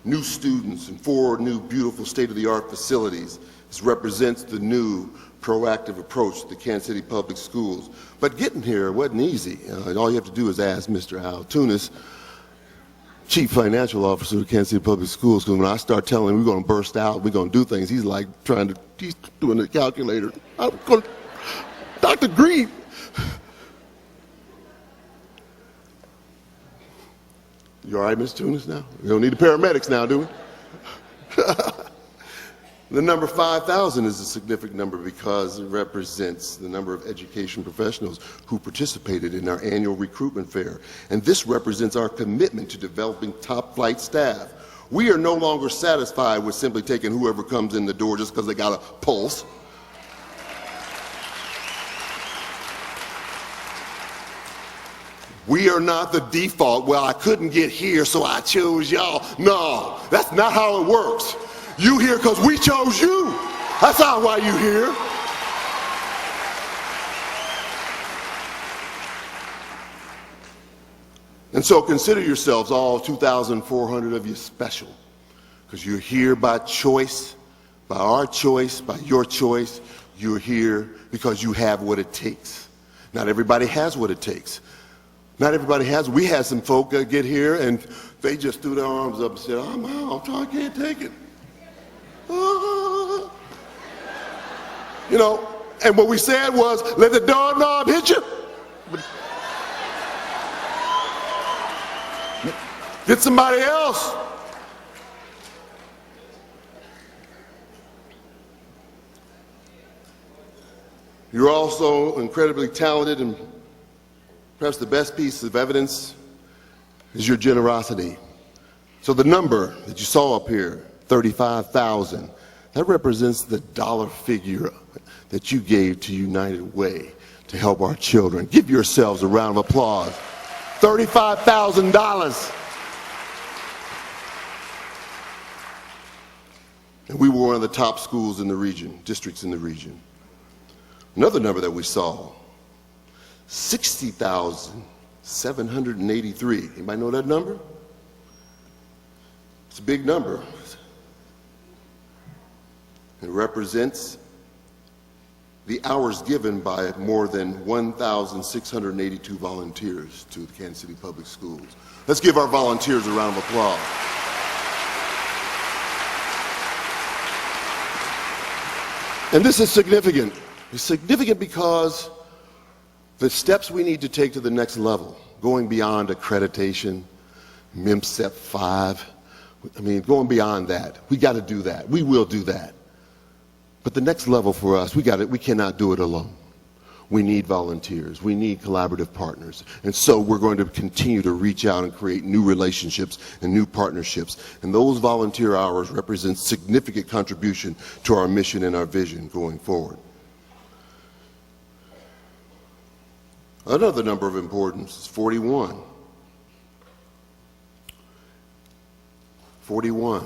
new students and 4 new beautiful state-of-the-art facilities. This represents the new proactive approach to the Kansas City Public Schools. But getting here wasn't easy. All you have to do is ask Mr. Al Tunis, Chief Financial Officer of Kansas City Public Schools, because when I start telling him we're going to burst out, we're going to do things, he's like he's doing the calculator. I'm going to, Dr. Green. You all right, Mr. Tunis, now? We don't need the paramedics now, do we? The number 5,000 is a significant number because it represents the number of education professionals who participated in our annual recruitment fair. And this represents our commitment to developing top-flight staff. We are no longer satisfied with simply taking whoever comes in the door just because they got a pulse. We are not the default, well, I couldn't get here, so I chose y'all. No, that's not how it works. You here because we chose you. That's not why you here. And so consider yourselves, all 2,400 of you, special, because you're here by choice, by our choice, by your choice. You're here because you have what it takes. Not everybody has what it takes. Not everybody has. We had some folk get here and they just threw their arms up and said, I'm out, I can't take it. You know, and what we said was, let the doorknob hit you. Get somebody else. You're also incredibly talented, and perhaps the best piece of evidence is your generosity. So the number that you saw up here, 35,000, that represents the dollar figure that you gave to United Way to help our children. Give yourselves a round of applause. $35,000. And we were one of the top schools in the region, districts in the region. Another number that we saw, 60,783. Anybody know that number? It's a big number. It represents the hours given by more than 1,682 volunteers to the Kansas City Public Schools. Let's give our volunteers a round of applause. And this is significant. It's significant because the steps we need to take to the next level, going beyond accreditation, MIMSEP 5, going beyond that. We got to do that. We will do that. But the next level for us, we cannot do it alone. We need volunteers. We need collaborative partners. And so we're going to continue to reach out and create new relationships and new partnerships. And those volunteer hours represent significant contribution to our mission and our vision going forward. Another number of importance is 41. 41.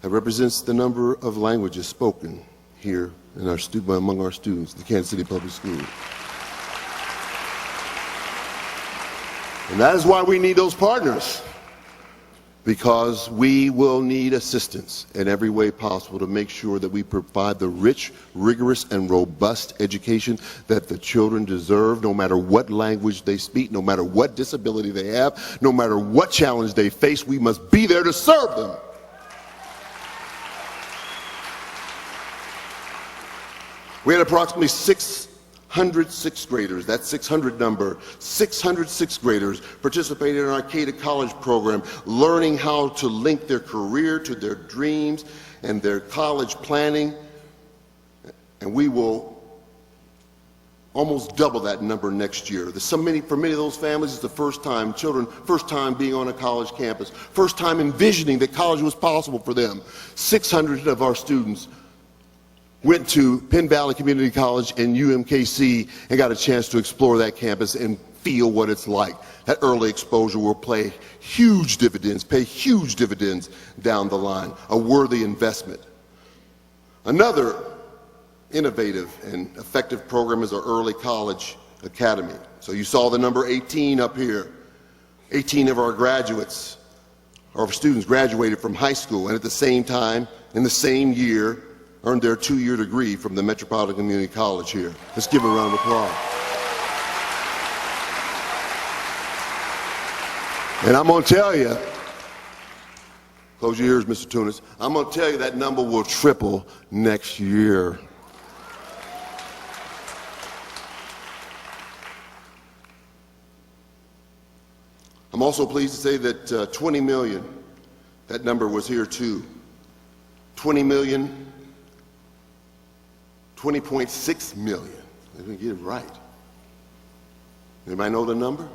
That represents the number of languages spoken here in among our students, the Kansas City Public Schools. And that is why we need those partners, because we will need assistance in every way possible to make sure that we provide the rich, rigorous, and robust education that the children deserve, no matter what language they speak, no matter what disability they have, no matter what challenge they face. We must be there to serve them. We had approximately 600 sixth graders, that 600 number, 600 sixth graders participated in our K to College program, learning how to link their career to their dreams and their college planning. And we will almost double that number next year. For many of those families, it's the first time being on a college campus, first time envisioning that college was possible for them. 600 of our students went to Penn Valley Community College and UMKC and got a chance to explore that campus and feel what it's like. That early exposure will pay huge dividends down the line, a worthy investment. Another innovative and effective program is our Early College Academy. So you saw the number 18 up here. 18 of our graduates, our students graduated from high school, and at the same time, in the same year, earned their 2-year degree from the Metropolitan Community College here. Let's give them a round of applause. And I'm going to tell you, close your ears, Mr. Tunis, I'm going to tell you that number will triple next year. I'm also pleased to say that 20 million, that number was here too. 20 million, 20.6 million. Let me get it right. Anybody know the number?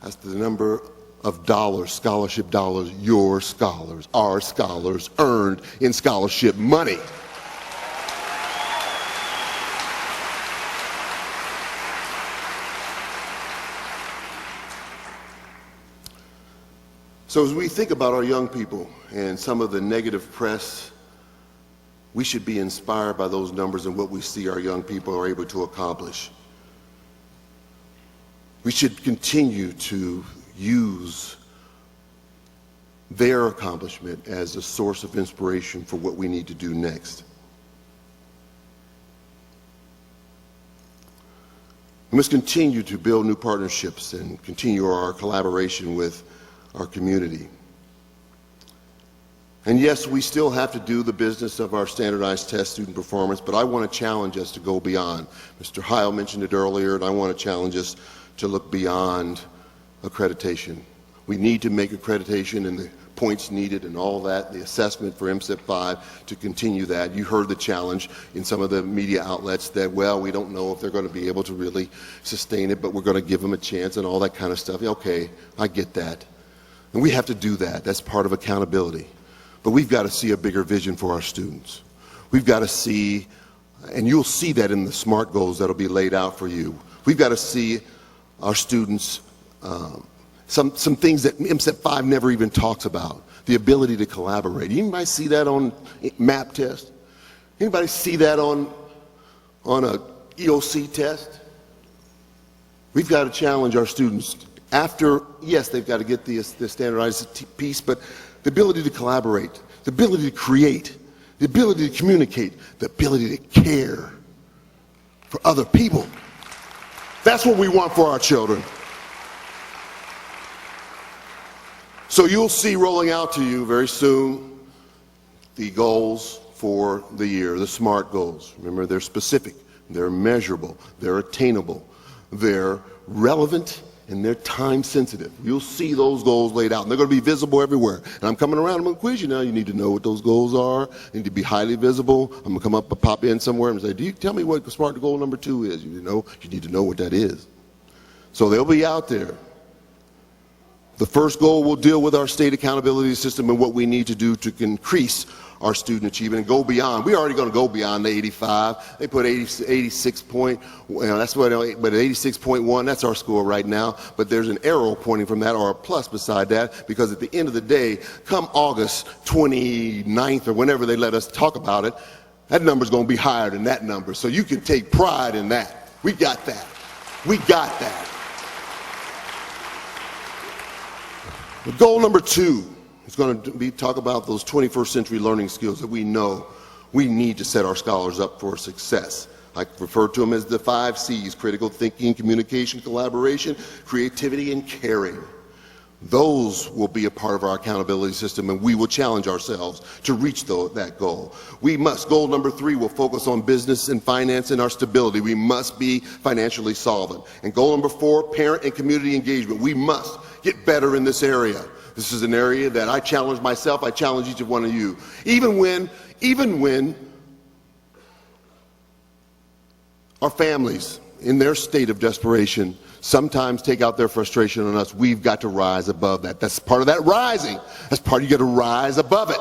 That's the number of dollars, scholarship dollars, your scholars, our scholars earned in scholarship money. So as we think about our young people and some of the negative press, we should be inspired by those numbers and what we see our young people are able to accomplish. We should continue to use their accomplishment as a source of inspiration for what we need to do next. We must continue to build new partnerships and continue our collaboration with our community. And yes, we still have to do the business of our standardized test student performance, but I want to challenge us to go beyond. Mr. Heil mentioned it earlier, and I want to challenge us to look beyond accreditation. We need to make accreditation and the points needed and all that, the assessment for MSIP-5, to continue that. You heard the challenge in some of the media outlets that, well, we don't know if they're going to be able to really sustain it, but we're going to give them a chance and all that kind of stuff. Okay, I get that. And we have to do that. That's part of accountability. But we've got to see a bigger vision for our students. We've got to see, and you'll see that in the SMART goals that'll be laid out for you. We've got to see our students some things that MSIP-5 never even talks about. The ability to collaborate. Anybody see that on MAP test? Anybody see that on a EOC test? We've got to challenge our students. After, yes, they've got to get the standardized piece, but the ability to collaborate, the ability to create, the ability to communicate, the ability to care for other people. That's what we want for our children. So you'll see rolling out to you very soon the goals for the year, the SMART goals. Remember, they're specific, they're measurable, they're attainable, they're relevant, and they're time sensitive. You'll see those goals laid out, and they're going to be visible everywhere. And I'm coming around, I'm going to quiz you now. You need to know what those goals are. They need to be highly visible. I'm going to come up and pop in somewhere and say, do you tell me what SMART goal number 2 is? You need to know what that is. So they'll be out there. The first goal will deal with our state accountability system and what we need to do to increase our student achievement and go beyond. We're already going to go beyond the 85. They put 86 point, that's what, but 86.1, that's our score right now. But there's an arrow pointing from that, or a plus beside that, because at the end of the day, come August 29th or whenever they let us talk about it, that number's going to be higher than that number. So you can take pride in that. We got that. We got that. But goal number 2 is going to be talk about those 21st century learning skills that we know we need to set our scholars up for success. I refer to them as the 5 C's: critical thinking, communication, collaboration, creativity, and caring. Those will be a part of our accountability system, and we will challenge ourselves to reach that goal. We must, goal number 3 will focus on business and finance and our stability. We must be financially solvent. And goal number 4, parent and community engagement. We must get better in this area. This is an area that I challenge myself, I challenge each one of you. Even when our families, in their state of desperation, sometimes take out their frustration on us, we've got to rise above that. That's part of that rising. That's part, you got to rise above it.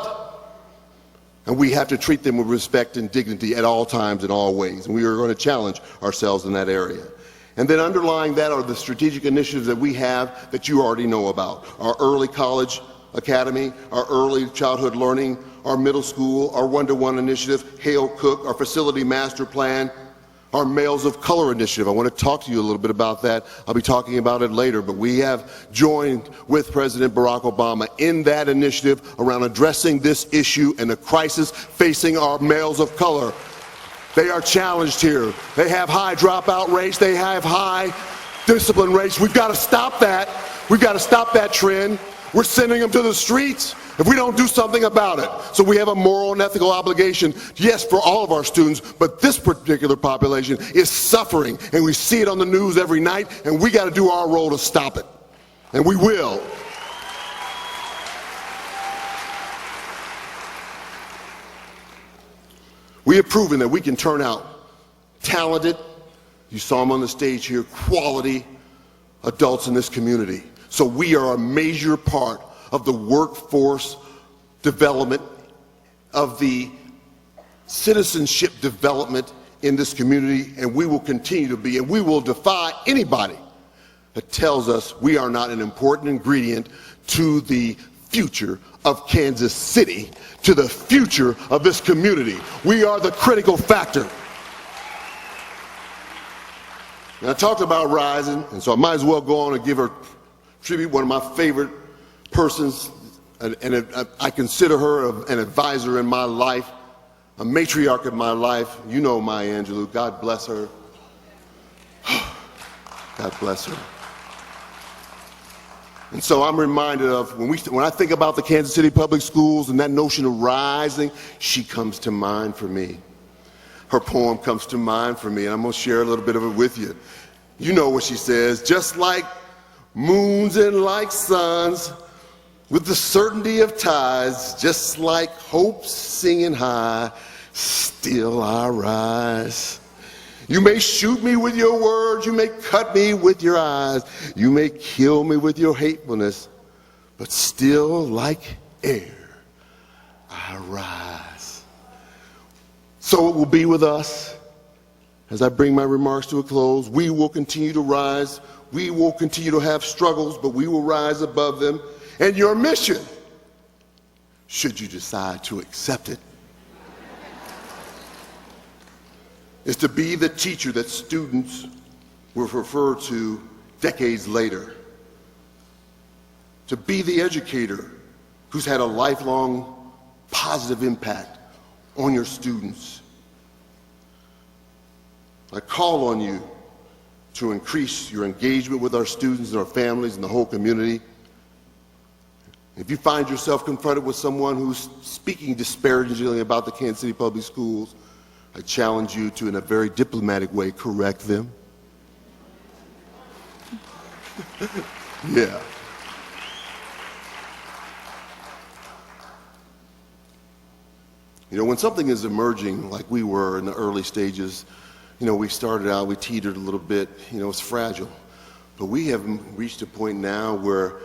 And we have to treat them with respect and dignity at all times and all ways. And we are going to challenge ourselves in that area. And then underlying that are the strategic initiatives that we have that you already know about. Our early college academy, our early childhood learning, our middle school, our one-to-one initiative, Hail Cook, our facility master plan, our Males of Color initiative. I want to talk to you a little bit about that. I'll be talking about it later, but we have joined with President Barack Obama in that initiative around addressing this issue and the crisis facing our males of color. They are challenged here. They have high dropout rates. They have high discipline rates. We've got to stop that. We've got to stop that trend. We're sending them to the streets if we don't do something about it. So we have a moral and ethical obligation, yes, for all of our students, but this particular population is suffering, and we see it on the news every night, and we got to do our role to stop it. And we will. We have proven that we can turn out talented, you saw them on the stage here, quality adults in this community. So we are a major part of the workforce development, of the citizenship development in this community, and we will continue to be, and we will defy anybody that tells us we are not an important ingredient to the future of Kansas City, to the future of this community. We are the critical factor. And I talked about rising, and so I might as well go on and give her tribute. One of my favorite persons, and I consider her an advisor in my life, a matriarch of my life. You know Maya Angelou. God bless her. God bless her. And so I'm reminded of when I think about the Kansas City Public Schools and that notion of rising, she comes to mind for me. Her poem comes to mind for me, and I'm going to share a little bit of it with you. You know what she says: just like moons and like suns, with the certainty of tides, just like hope singing high, still I rise. You may shoot me with your words, you may cut me with your eyes, you may kill me with your hatefulness, but still like air, I rise. So it will be with us as I bring my remarks to a close. We will continue to rise. We will continue to have struggles, but we will rise above them. And your mission, should you decide to accept it, is to be the teacher that students will refer to decades later. To be the educator who's had a lifelong positive impact on your students. I call on you to increase your engagement with our students and our families and the whole community. If you find yourself confronted with someone who's speaking disparagingly about the Kansas City Public Schools, I challenge you to, in a very diplomatic way, correct them. Yeah. You know, when something is emerging like we were in the early stages, you know, we started out, we teetered a little bit, you know, it's fragile. But we have reached a point now where,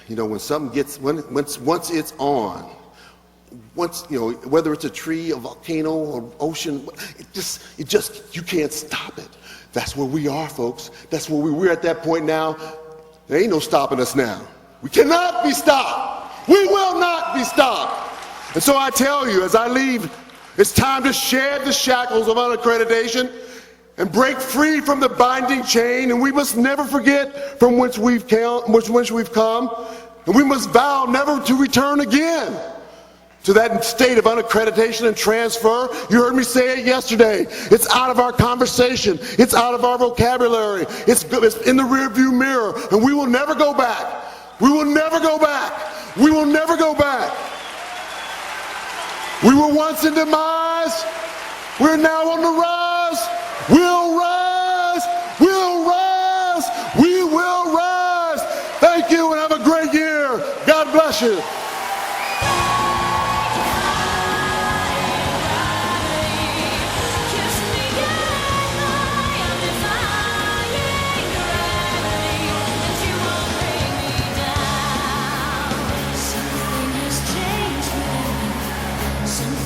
you know, when something gets, once it's on, once, you know, whether it's a tree, a volcano, or ocean, you can't stop it. That's where we are, folks. That's where we're at that point now. There ain't no stopping us now. We cannot be stopped. We will not be stopped. And so I tell you, as I leave, it's time to shed the shackles of unaccreditation and break free from the binding chain. And we must never forget from whence we've come. And we must vow never to return again to that state of unaccreditation and transfer. You heard me say it yesterday. It's out of our conversation. It's out of our vocabulary. It's in the rearview mirror. And we will never go back. We will never go back. We will never go back. We were once in demise. We're now on the rise. We'll rise. We'll rise. We will rise. Thank you and have a great year. God bless you. Something has changed me. Something